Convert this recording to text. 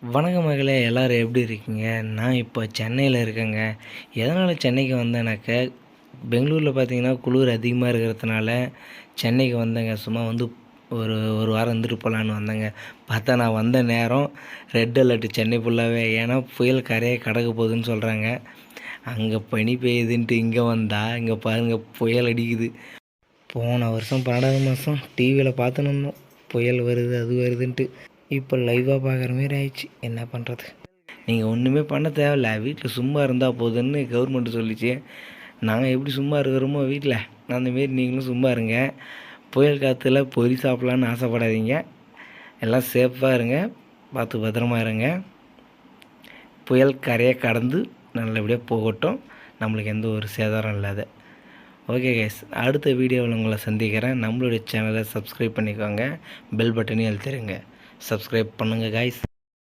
வணக்கம் மகளே, எல்லோரும் எப்படி இருக்கீங்க? நான் இப்போ சென்னையில் இருக்கேங்க. எதனால் சென்னைக்கு வந்தேனாக்க, பெங்களூரில் பார்த்தீங்கன்னா குளிர் அதிகமாக இருக்கிறதுனால சென்னைக்கு வந்தேங்க. சும்மா வந்து ஒரு ஒரு வாரம் இருந்துட்டு போகலான்னு வந்தேங்க. பார்த்தா நான் வந்த நேரம் ரெட் அலர்ட் சென்னை ஃபுல்லாகவே. ஏன்னா புயல் கரையை கடக்க போகுதுன்னு சொல்கிறாங்க. அங்கே பனி பெய்யுதுன்ட்டு இங்கே வந்தால் இங்கே பாருங்கள் புயல் அடிக்குது. போன வருஷம் 12 மாதம் டிவியில் பார்த்துன்னு இருந்தோம், புயல் வருது அது வருதுன்ட்டு. இப்போ லைவாக பார்க்குற மாரி ஆயிடுச்சு. என்ன பண்ணுறது? நீங்கள் ஒன்றுமே பண்ண தேவையில்ல, வீட்டில் சும்மா இருந்தால் போதுன்னு கவர்மெண்ட் சொல்லிச்சு. நாங்கள் எப்படி சும்மா இருக்கிறோமோ வீட்டில், அந்தமாரி நீங்களும் சும்மா இருங்க. புயல் காற்றுல பொறி சாப்பிட்லான்னு ஆசைப்படாதீங்க. எல்லாம் சேஃபாக இருங்க, பார்த்து பத்திரமா இருங்க. புயல் கரையை கடந்து நல்லபடியாக போகட்டும், நம்மளுக்கு எந்த ஒரு சேதாரம் இல்லாத. ஓகே கைஸ், அடுத்த வீடியோவில் உங்களை சந்திக்கிறேன். நம்மளுடைய சேனலை சப்ஸ்கிரைப் பண்ணிக்கோங்க, பெல் பட்டனையும் அழுத்திடுங்க. சப்ஸ்கிரைப் பண்ணுங்கள் கைஸ்.